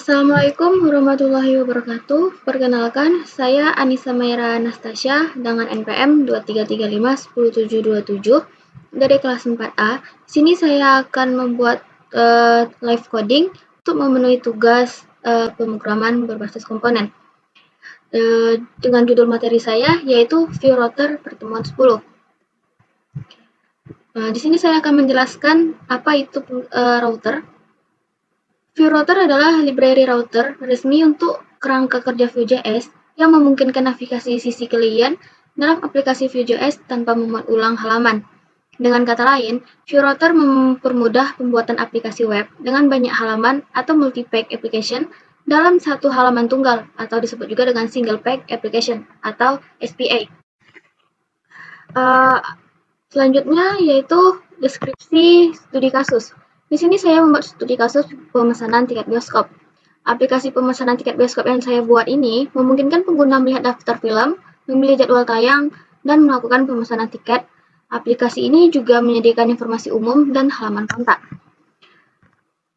Assalamualaikum warahmatullahi wabarakatuh. Perkenalkan, saya Anissa Maira Anastasia dengan NPM 2335 10727 dari kelas 4A. Sini saya akan membuat live coding untuk memenuhi tugas pemrograman berbasis komponen. Dengan judul materi saya yaitu View Router pertemuan 10. Di sini saya akan menjelaskan apa itu router. View Router adalah library router resmi untuk kerangka kerja Vue.js yang memungkinkan navigasi sisi klien dalam aplikasi Vue.js tanpa memuat ulang halaman. Dengan kata lain, View Router mempermudah pembuatan aplikasi web dengan banyak halaman atau multi-page application dalam satu halaman tunggal, atau disebut juga dengan single page application atau SPA. Selanjutnya yaitu deskripsi studi kasus. Di sini saya membuat studi kasus pemesanan tiket bioskop. Aplikasi pemesanan tiket bioskop yang saya buat ini memungkinkan pengguna melihat daftar film, memilih jadwal tayang, dan melakukan pemesanan tiket. Aplikasi ini juga menyediakan informasi umum dan halaman kontak.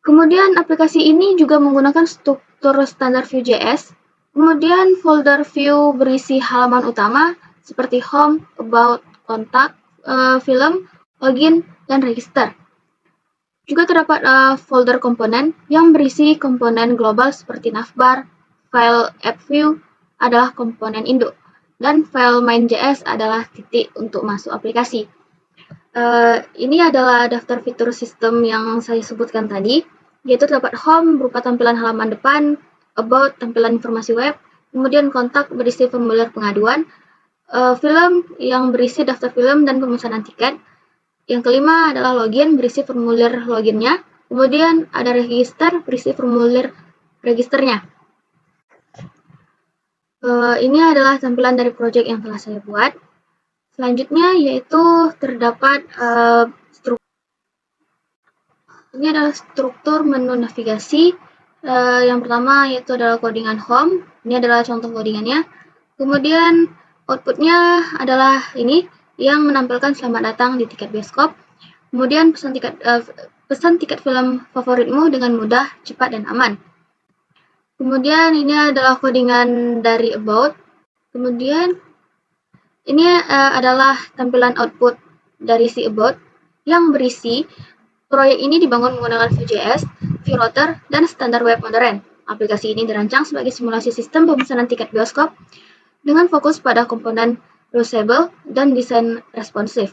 Kemudian aplikasi ini juga menggunakan struktur standar Vue.js. Kemudian folder view berisi halaman utama seperti home, about, kontak, film, login, dan register. Juga terdapat folder komponen yang berisi komponen global seperti navbar, file app view adalah komponen induk, dan file main.js adalah titik untuk masuk aplikasi. Ini adalah daftar fitur sistem yang saya sebutkan tadi, yaitu terdapat home berupa tampilan halaman depan, about tampilan informasi web, kemudian kontak berisi formulir pengaduan, film yang berisi daftar film dan pemesanan tiket. Yang kelima adalah login berisi formulir loginnya, kemudian ada register berisi formulir registernya. Ini adalah tampilan dari project yang telah saya buat. Selanjutnya yaitu terdapat ini adalah struktur menu navigasi. Yang pertama yaitu adalah codingan home. Ini adalah contoh codingannya. Kemudian outputnya adalah ini yang menampilkan selamat datang di tiket bioskop. Kemudian pesan tiket film favoritmu dengan mudah, cepat, dan aman. Kemudian ini adalah codingan dari about. Kemudian ini adalah tampilan output dari si about yang berisi proyek ini dibangun menggunakan Vue.js, View Router, dan standar web modern. Aplikasi ini dirancang sebagai simulasi sistem pemesanan tiket bioskop dengan fokus pada komponen reusable dan desain responsif.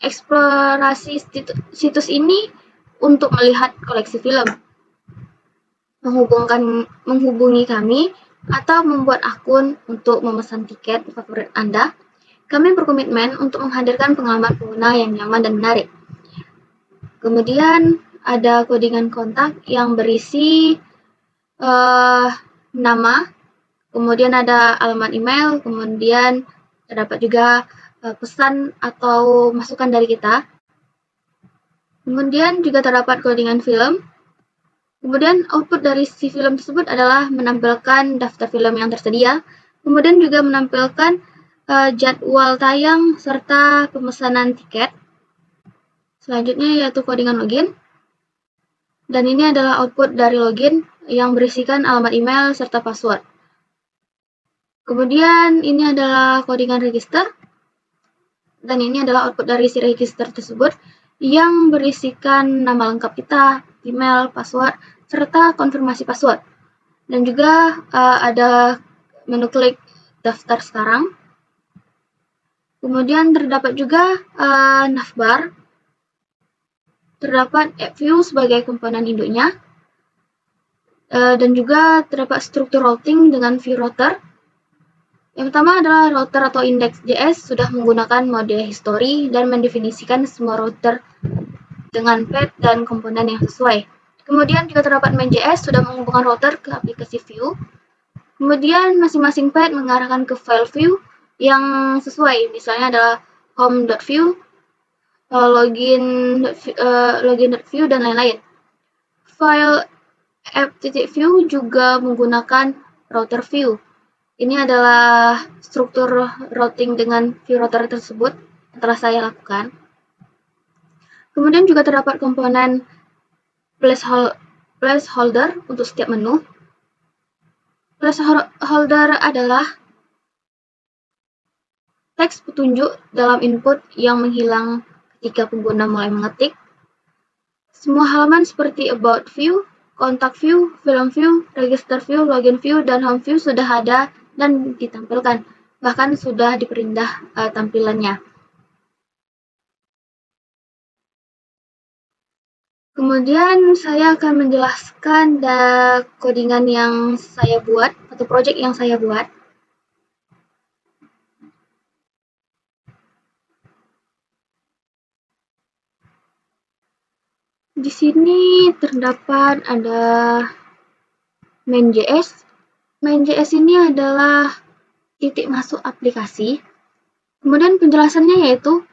Eksplorasi situs ini untuk melihat koleksi film, menghubungi kami, atau membuat akun untuk memesan tiket favorit Anda. Kami berkomitmen untuk menghadirkan pengalaman pengguna yang nyaman dan menarik. Kemudian ada codingan kontak yang berisi nama, kemudian ada alamat email, kemudian terdapat juga pesan atau masukan dari kita. Kemudian juga terdapat codingan film. Kemudian output dari si film tersebut adalah menampilkan daftar film yang tersedia. Kemudian juga menampilkan jadwal tayang serta pemesanan tiket. Selanjutnya yaitu codingan login. Dan ini adalah output dari login yang berisikan alamat email serta password. Kemudian ini adalah codingan register, dan ini adalah output dari si register tersebut yang berisikan nama lengkap kita, email, password, serta konfirmasi password. Dan juga ada menu klik daftar sekarang. Kemudian terdapat juga navbar, terdapat app view sebagai komponen induknya, dan juga terdapat struktur routing dengan View Router. Yang pertama adalah router atau index.js sudah menggunakan mode history dan mendefinisikan semua router dengan path dan komponen yang sesuai. Kemudian juga terdapat main.js sudah menghubungkan router ke aplikasi view. Kemudian masing-masing path mengarahkan ke file view yang sesuai, misalnya adalah home.view, login.view, dan lain-lain. File app.view juga menggunakan router view. Ini adalah struktur routing dengan View Router tersebut yang telah saya lakukan. Kemudian juga terdapat komponen placeholder untuk setiap menu. Placeholder adalah teks petunjuk dalam input yang menghilang ketika pengguna mulai mengetik. Semua halaman seperti About View, Contact View, Film View, Register View, Login View, dan Home View sudah ada dan ditampilkan, bahkan sudah diperindah tampilannya. Kemudian saya akan menjelaskan codingan yang saya buat atau project yang saya buat. Di sini terdapat ada main.js. Main.js ini adalah titik masuk aplikasi. Kemudian penjelasannya yaitu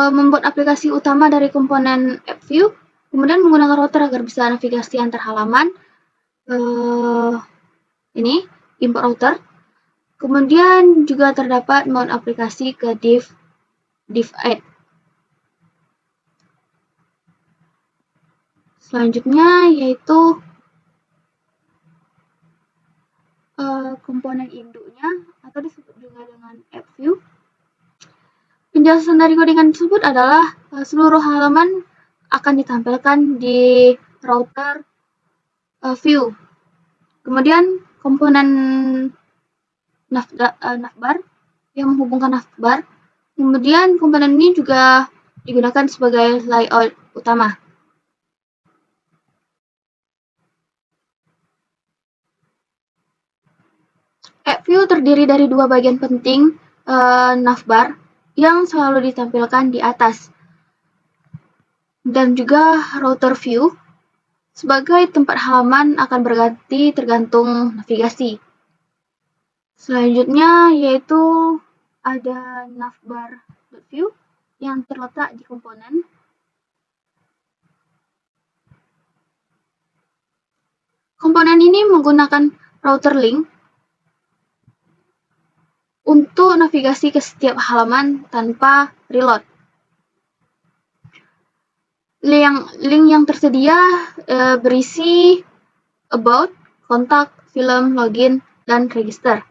membuat aplikasi utama dari komponen app view, kemudian menggunakan router agar bisa navigasi antar halaman. Ini import router. Kemudian juga terdapat mount aplikasi ke div add. Selanjutnya yaitu komponen induknya atau disebut juga dengan app view. Penjelasan dari codingan tersebut adalah seluruh halaman akan ditampilkan di router view. Kemudian komponen navbar yang menghubungkan navbar. Kemudian komponen ini juga digunakan sebagai layout utama. App view terdiri dari dua bagian penting navbar yang selalu ditampilkan di atas, dan juga router view sebagai tempat halaman akan berganti tergantung navigasi. Selanjutnya yaitu ada navbar.view yang terletak di komponen. Komponen ini menggunakan router link untuk navigasi ke setiap halaman tanpa reload. Link yang tersedia berisi About, Kontak, Film, Login, dan Register.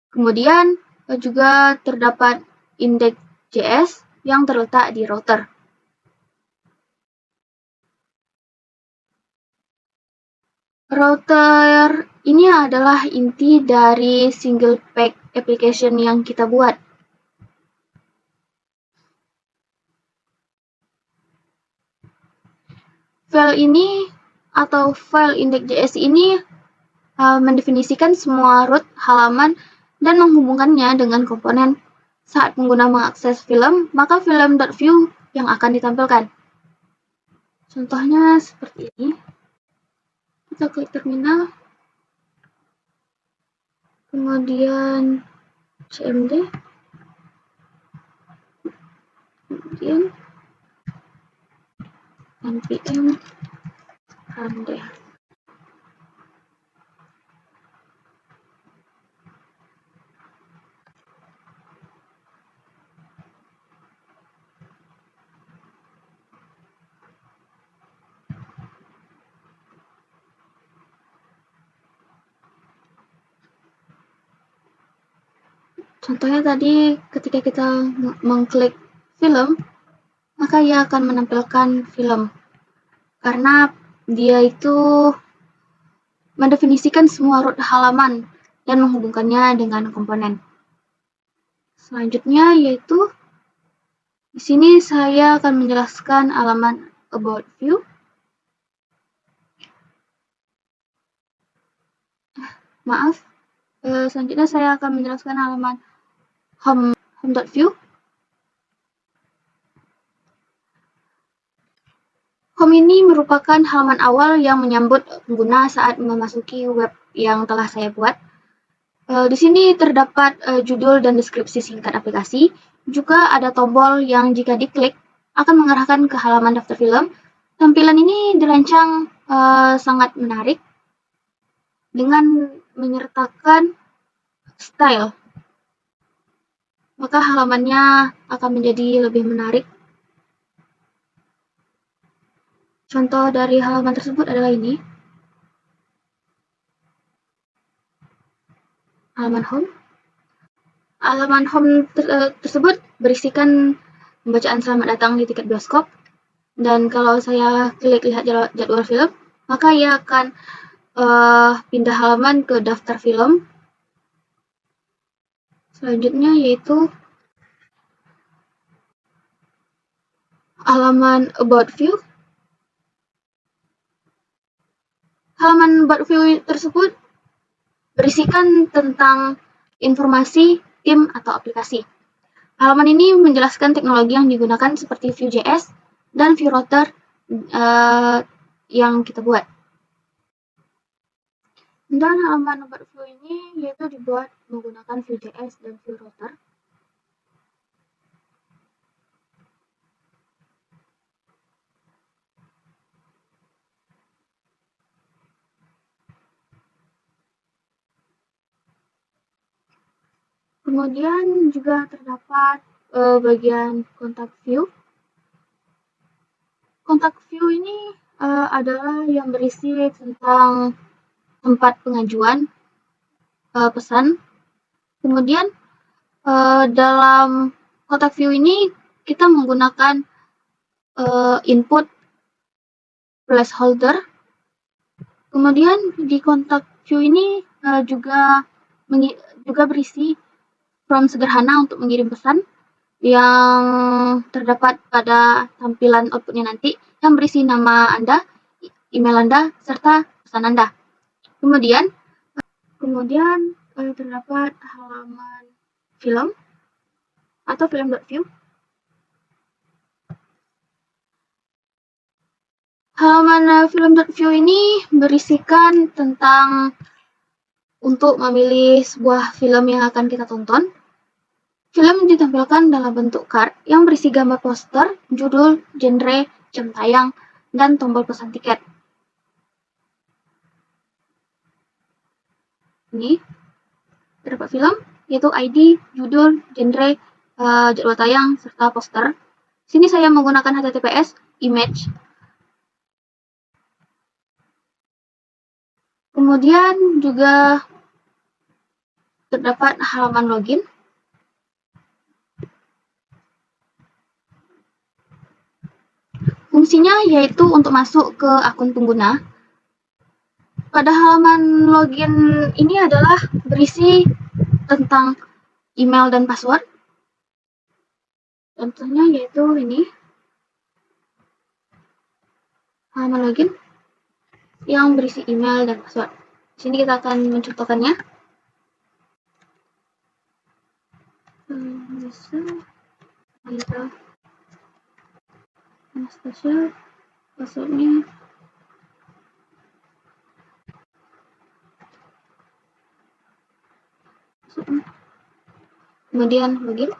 Kemudian juga terdapat index.js yang terletak di router. Router ini adalah inti dari single page application yang kita buat. File ini atau file index.js ini mendefinisikan semua root halaman dan menghubungkannya dengan komponen. Saat pengguna mengakses film, maka film.view yang akan ditampilkan. Contohnya seperti ini. Kita klik terminal, kemudian cmd, kemudian npm run. Contohnya tadi ketika kita mengklik film, maka ia akan menampilkan film karena dia itu mendefinisikan semua root halaman dan menghubungkannya dengan komponen. Selanjutnya yaitu di sini saya akan menjelaskan halaman About View. Selanjutnya saya akan menjelaskan halaman Home.view. Home ini merupakan halaman awal yang menyambut pengguna saat memasuki web yang telah saya buat. Di sini terdapat judul dan deskripsi singkat aplikasi. Juga ada tombol yang jika diklik akan mengarahkan ke halaman daftar film. Tampilan ini dirancang sangat menarik dengan menyertakan style. Maka halamannya akan menjadi lebih menarik. Contoh dari halaman tersebut adalah ini. halaman home. Halaman home tersebut berisikan pembacaan selamat datang di tiket bioskop. Dan kalau saya klik lihat jadwal film, maka ia akan pindah halaman ke daftar film. Selanjutnya yaitu halaman About View. Halaman About View tersebut berisikan tentang informasi tim atau aplikasi. Halaman ini menjelaskan teknologi yang digunakan seperti Vue.js dan Vue Router yang kita buat. Dan halaman About View ini yaitu dibuat menggunakan Vue.js dan Vue Router. Kemudian juga terdapat bagian Contact View. Contact View ini adalah yang berisi tentang tempat pengajuan pesan. Kemudian dalam Contact View ini kita menggunakan input placeholder. Kemudian di Contact View ini juga berisi form sederhana untuk mengirim pesan yang terdapat pada tampilan outputnya nanti, yang berisi nama Anda, email Anda, serta pesan Anda. Kemudian terdapat halaman film atau film.view. Halaman film.view ini berisikan tentang untuk memilih sebuah film yang akan kita tonton. Film ditampilkan dalam bentuk card yang berisi gambar poster, judul, genre, jam tayang, dan tombol pesan tiket. Ini terdapat film, yaitu ID, judul, genre, jadwal tayang, serta poster. Sini saya menggunakan HTTPS image. Kemudian juga terdapat halaman login. Fungsinya yaitu untuk masuk ke akun pengguna. Pada halaman login ini adalah berisi tentang email dan password. Contohnya yaitu ini, halaman login yang berisi email dan password. Di sini kita akan mencontohkannya. Anastasia, passwordnya kemudian login,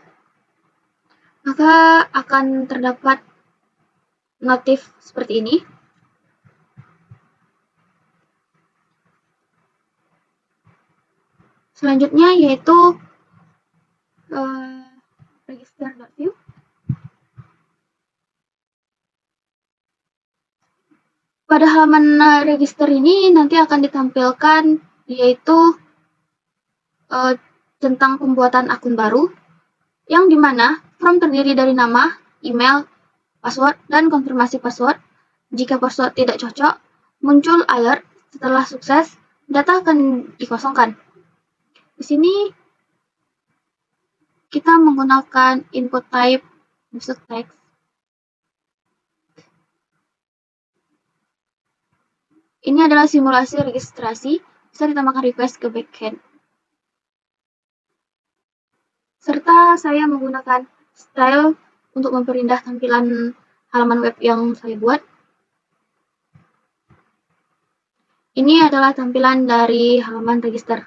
maka akan terdapat notif seperti ini. Selanjutnya yaitu register.view. Pada halaman register ini nanti akan ditampilkan yaitu tentang pembuatan akun baru, yang dimana form terdiri dari nama, email, password, dan konfirmasi password. Jika password tidak cocok, muncul alert setelah sukses, data akan dikosongkan. Di sini kita menggunakan input type message text. Ini adalah simulasi registrasi, bisa ditambahkan request ke backend. Serta saya menggunakan style untuk memperindah tampilan halaman web yang saya buat. Ini adalah tampilan dari halaman register.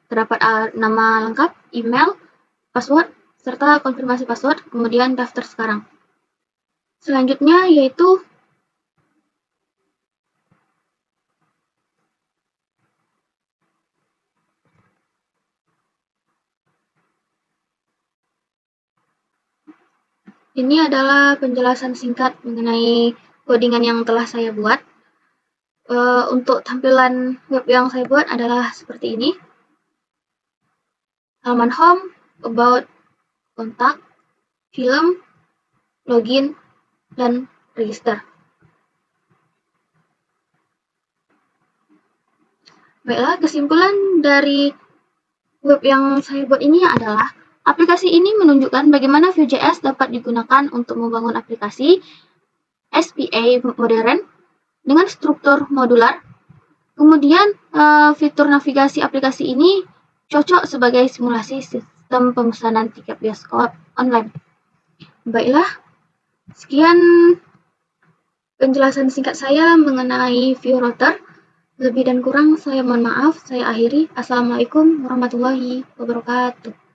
Terdapat nama lengkap, email, password, serta konfirmasi password, kemudian daftar sekarang. Selanjutnya yaitu ini adalah penjelasan singkat mengenai codingan yang telah saya buat. Untuk tampilan web yang saya buat adalah seperti ini. Halaman home, about, kontak, film, login, dan register. Baiklah, kesimpulan dari web yang saya buat ini adalah aplikasi ini menunjukkan bagaimana Vue.js dapat digunakan untuk membangun aplikasi SPA modern dengan struktur modular. Kemudian fitur navigasi aplikasi ini cocok sebagai simulasi sistem pemesanan tiket bioskop online. Baiklah, sekian penjelasan singkat saya mengenai Vue Router. Lebih dan kurang saya mohon maaf, saya akhiri. Assalamualaikum warahmatullahi wabarakatuh.